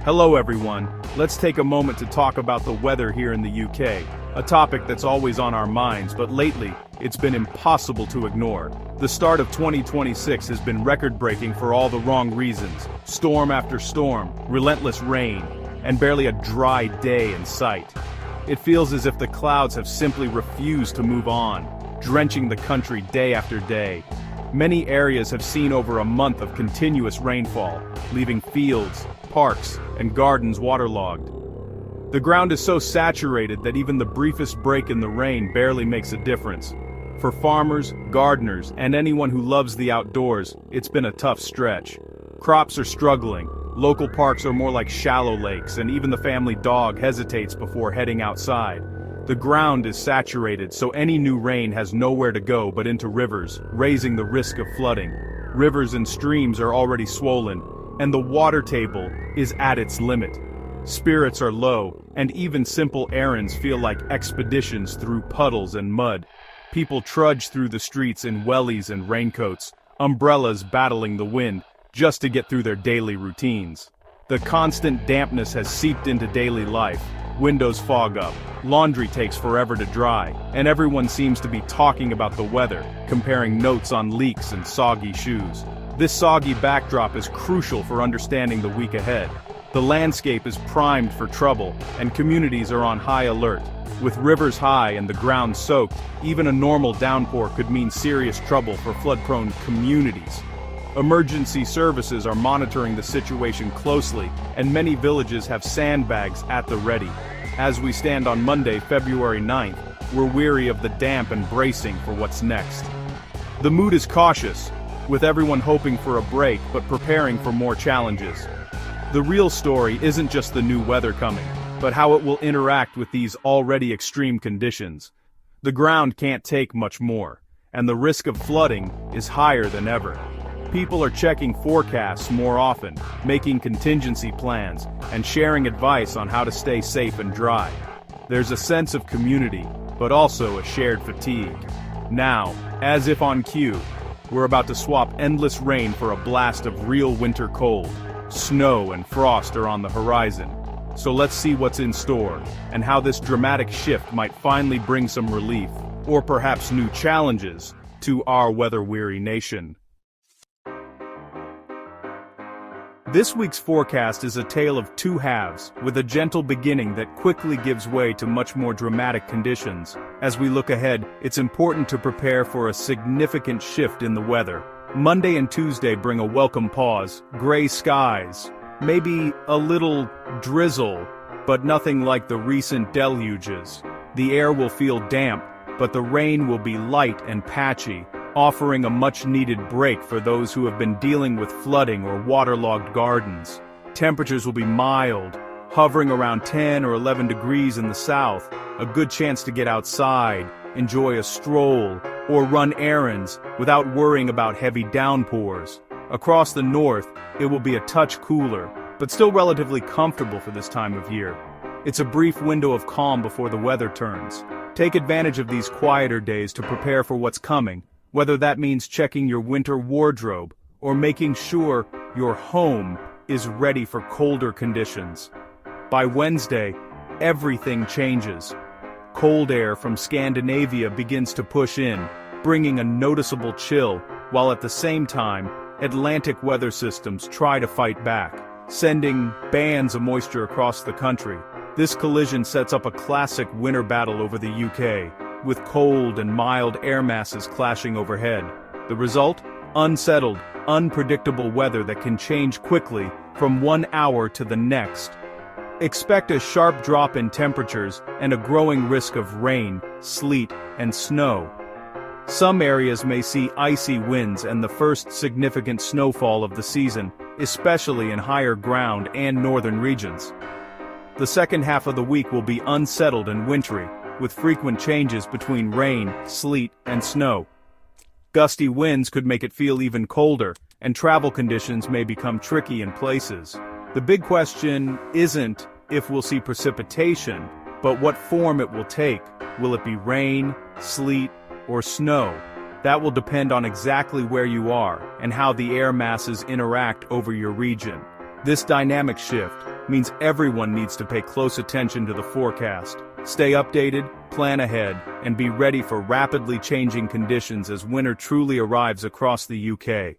Hello everyone, let's take a moment to talk about the weather here in the UK, a topic that's always on our minds but lately, it's been impossible to ignore. The start of 2026 has been record-breaking for all the wrong reasons. Storm after storm, relentless rain, and barely a dry day in sight. It feels as if the clouds have simply refused to move on, drenching the country day after day. Many areas have seen over a month of continuous rainfall, leaving fields, parks, and gardens waterlogged. The ground is so saturated that even the briefest break in the rain barely makes a difference. For farmers, gardeners, and anyone who loves the outdoors, it's been a tough stretch. Crops are struggling, local parks are more like shallow lakes, and even the family dog hesitates before heading outside. The ground is saturated, so any new rain has nowhere to go but into rivers, raising the risk of flooding. Rivers and streams are already swollen, and the water table is at its limit. Spirits are low, and even simple errands feel like expeditions through puddles and mud. People trudge through the streets in wellies and raincoats, umbrellas battling the wind, just to get through their daily routines. The constant dampness has seeped into daily life. Windows fog up, laundry takes forever to dry, and everyone seems to be talking about the weather, comparing notes on leaks and soggy shoes. This soggy backdrop is crucial for understanding the week ahead. The landscape is primed for trouble, and communities are on high alert. With rivers high and the ground soaked, even a normal downpour could mean serious trouble for flood-prone communities. Emergency services are monitoring the situation closely, and many villages have sandbags at the ready. As we stand on Monday, February 9th, we're weary of the damp and bracing for what's next. The mood is cautious, with everyone hoping for a break but preparing for more challenges. The real story isn't just the new weather coming, but how it will interact with these already extreme conditions. The ground can't take much more, and the risk of flooding is higher than ever. People are checking forecasts more often, making contingency plans, and sharing advice on how to stay safe and dry. There's a sense of community, but also a shared fatigue. Now, as if on cue, we're about to swap endless rain for a blast of real winter cold. Snow and frost are on the horizon. So let's see what's in store, and how this dramatic shift might finally bring some relief, or perhaps new challenges, to our weather-weary nation. This week's forecast is a tale of two halves, with a gentle beginning that quickly gives way to much more dramatic conditions. As we look ahead, it's important to prepare for a significant shift in the weather. Monday and Tuesday bring a welcome pause, gray skies, maybe a little drizzle, but nothing like the recent deluges. The air will feel damp, but the rain will be light and patchy, offering a much-needed break for those who have been dealing with flooding or waterlogged gardens. Temperatures will be mild, hovering around 10 or 11 degrees in the south, a good chance to get outside, enjoy a stroll, or run errands without worrying about heavy downpours. Across the north, it will be a touch cooler, but still relatively comfortable for this time of year. It's a brief window of calm before the weather turns. Take advantage of these quieter days to prepare for what's coming, whether that means checking your winter wardrobe or making sure your home is ready for colder conditions. By Wednesday, everything changes. Cold air from Scandinavia begins to push in, bringing a noticeable chill, while at the same time, Atlantic weather systems try to fight back, sending bands of moisture across the country. This collision sets up a classic winter battle over the UK, with cold and mild air masses clashing overhead. The result? Unsettled, unpredictable weather that can change quickly from one hour to the next. Expect a sharp drop in temperatures and a growing risk of rain, sleet, and snow. Some areas may see icy winds and the first significant snowfall of the season, especially in higher ground and northern regions. The second half of the week will be unsettled and wintry, with frequent changes between rain, sleet, and snow. Gusty winds could make it feel even colder, and travel conditions may become tricky in places. The big question isn't if we'll see precipitation, but what form it will take. Will it be rain, sleet, or snow? That will depend on exactly where you are and how the air masses interact over your region. This dynamic shift, means everyone needs to pay close attention to the forecast. Stay updated, plan ahead, and be ready for rapidly changing conditions as winter truly arrives across the UK.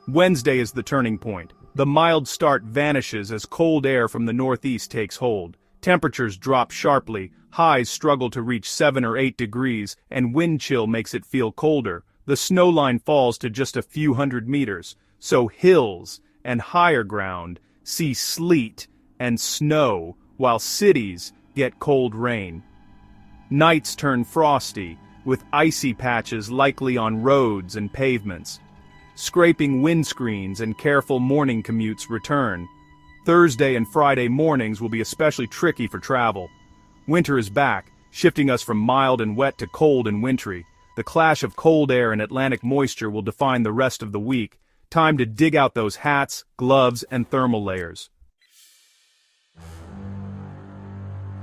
Wednesday is the turning point. The mild start vanishes as cold air from the northeast takes hold. Temperatures drop sharply, highs struggle to reach 7 or 8 degrees, and wind chill makes it feel colder. The snow line falls to just a few hundred meters, so hills and higher ground see sleet and snow, while cities get cold rain. Nights turn frosty, with icy patches likely on roads and pavements. Scraping windscreens and careful morning commutes return. Thursday and Friday mornings will be especially tricky for travel. Winter is back, shifting us from mild and wet to cold and wintry. The clash of cold air and Atlantic moisture will define the rest of the week. Time to dig out those hats, gloves, and thermal layers.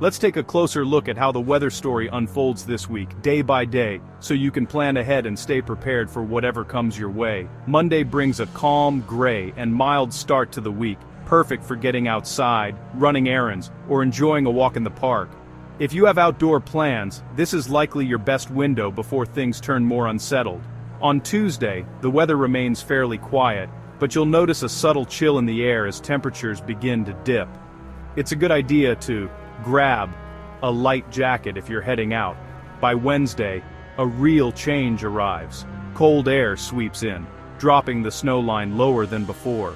Let's take a closer look at how the weather story unfolds this week, day by day, so you can plan ahead and stay prepared for whatever comes your way. Monday brings a calm, gray, and mild start to the week, perfect for getting outside, running errands, or enjoying a walk in the park. If you have outdoor plans, this is likely your best window before things turn more unsettled. On Tuesday, the weather remains fairly quiet, but you'll notice a subtle chill in the air as temperatures begin to dip. It's a good idea to grab a light jacket if you're heading out. By Wednesday, a real change arrives. Cold air sweeps in, dropping the snow line lower than before.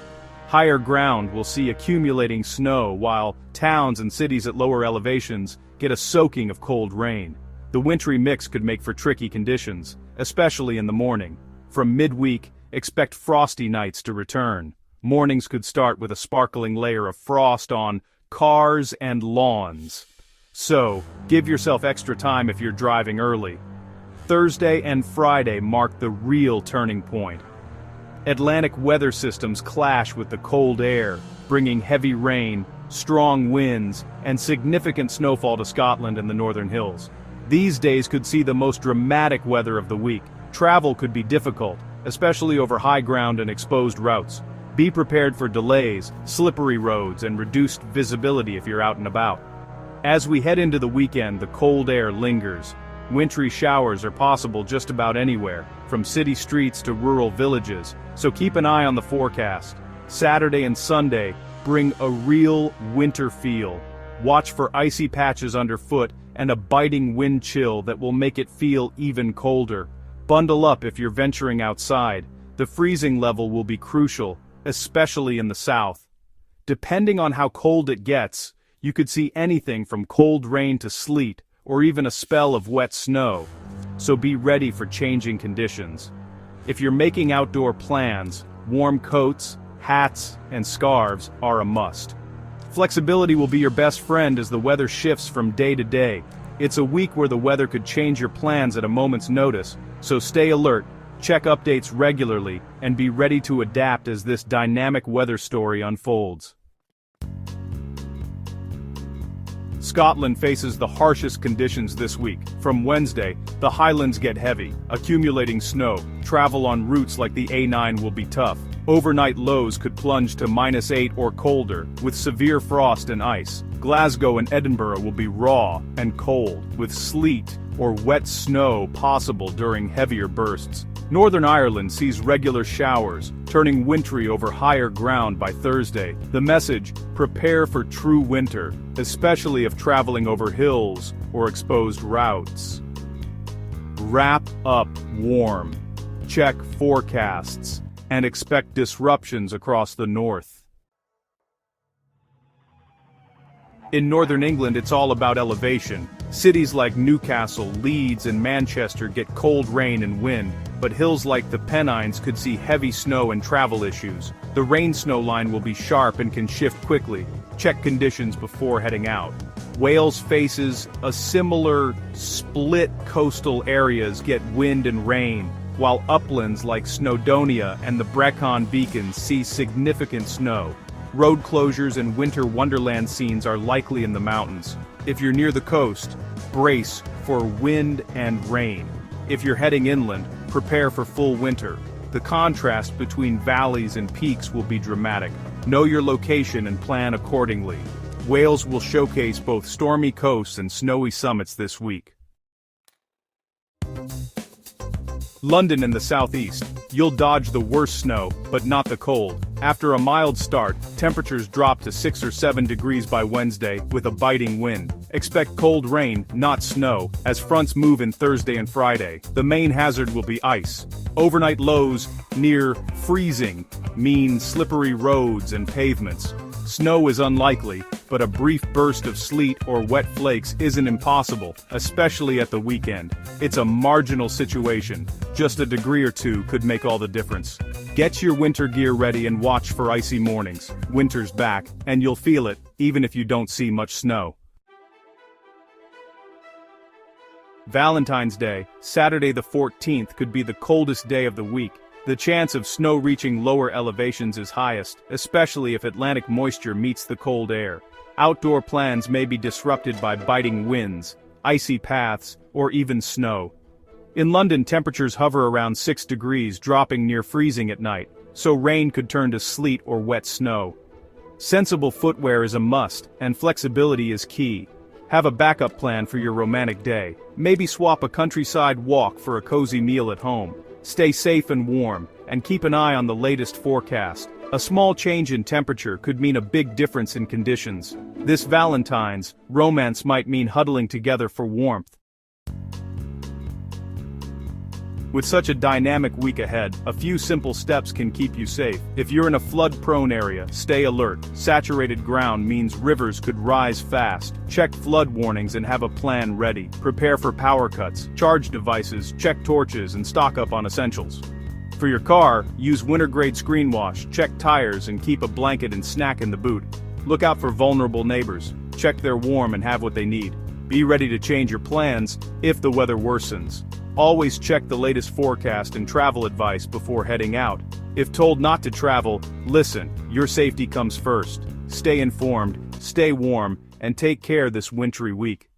Higher ground will see accumulating snow, while towns and cities at lower elevations get a soaking of cold rain. The wintry mix could make for tricky conditions, especially in the morning. From midweek, expect frosty nights to return. Mornings could start with a sparkling layer of frost on cars and lawns. So, give yourself extra time if you're driving early. Thursday and Friday mark the real turning point. Atlantic weather systems clash with the cold air, bringing heavy rain, strong winds, and significant snowfall to Scotland and the northern hills. These days could see the most dramatic weather of the week. Travel could be difficult, especially over high ground and exposed routes. Be prepared for delays, slippery roads, and reduced visibility if you're out and about. As we head into the weekend, the cold air lingers. Wintry showers are possible just about anywhere, from city streets to rural villages, so keep an eye on the forecast. Saturday and Sunday bring a real winter feel. Watch for icy patches underfoot and a biting wind chill that will make it feel even colder. Bundle up if you're venturing outside. The freezing level will be crucial, especially in the south. Depending on how cold it gets, you could see anything from cold rain to sleet, or even a spell of wet snow. So be ready for changing conditions. If you're making outdoor plans, warm coats, hats, and scarves are a must. Flexibility will be your best friend as the weather shifts from day to day. It's a week where the weather could change your plans at a moment's notice, so stay alert, check updates regularly, and be ready to adapt as this dynamic weather story unfolds. Scotland faces the harshest conditions this week. From Wednesday, the Highlands get heavy, accumulating snow. Travel on routes like the A9 will be tough. Overnight lows could plunge to -8 or colder, with severe frost and ice. Glasgow and Edinburgh will be raw and cold, with sleet or wet snow possible during heavier bursts. Northern Ireland sees regular showers, turning wintry over higher ground by Thursday. The message: prepare for true winter, especially if traveling over hills or exposed routes. Wrap up warm. Check forecasts, and expect disruptions across the north. In northern England, it's all about elevation. Cities like Newcastle, Leeds, and Manchester get cold rain and wind, but hills like the Pennines could see heavy snow and travel issues. The rain-snow line will be sharp and can shift quickly. Check conditions before heading out. Wales faces a similar split. Coastal areas get wind and rain, while uplands like Snowdonia and the Brecon Beacons see significant snow. Road closures and winter wonderland scenes are likely in the mountains. If you're near the coast, brace for wind and rain. If you're heading inland, prepare for full winter. The contrast between valleys and peaks will be dramatic. Know your location and plan accordingly. Wales will showcase both stormy coasts and snowy summits this week. London and the southeast. You'll dodge the worst snow, but not the cold. After a mild start, temperatures drop to 6 or 7 degrees by Wednesday, with a biting wind. Expect cold rain, not snow, as fronts move in Thursday and Friday. The main hazard will be ice. Overnight lows, near freezing, mean slippery roads and pavements. Snow is unlikely, but a brief burst of sleet or wet flakes isn't impossible, especially at the weekend. It's a marginal situation. Just a degree or two could make all the difference. Get your winter gear ready and watch for icy mornings. Winter's back, and you'll feel it, even if you don't see much snow. Valentine's Day, Saturday the 14th, could be the coldest day of the week. The chance of snow reaching lower elevations is highest, especially if Atlantic moisture meets the cold air. Outdoor plans may be disrupted by biting winds, icy paths, or even snow. In London, temperatures hover around 6 degrees, dropping near freezing at night, so rain could turn to sleet or wet snow. Sensible footwear is a must, and flexibility is key. Have a backup plan for your romantic day. Maybe swap a countryside walk for a cozy meal at home. Stay safe and warm, and keep an eye on the latest forecast. A small change in temperature could mean a big difference in conditions. This Valentine's, romance might mean huddling together for warmth. With such a dynamic week ahead, a few simple steps can keep you safe. If you're in a flood-prone area, stay alert. Saturated ground means rivers could rise fast. Check flood warnings and have a plan ready. Prepare for power cuts, charge devices, check torches, and stock up on essentials. For your car, use winter-grade screen wash, check tires, and keep a blanket and snack in the boot. Look out for vulnerable neighbors. Check they're warm and have what they need. Be ready to change your plans if the weather worsens. Always check the latest forecast and travel advice before heading out. If told not to travel, listen, your safety comes first. Stay informed, stay warm, and take care this wintry week.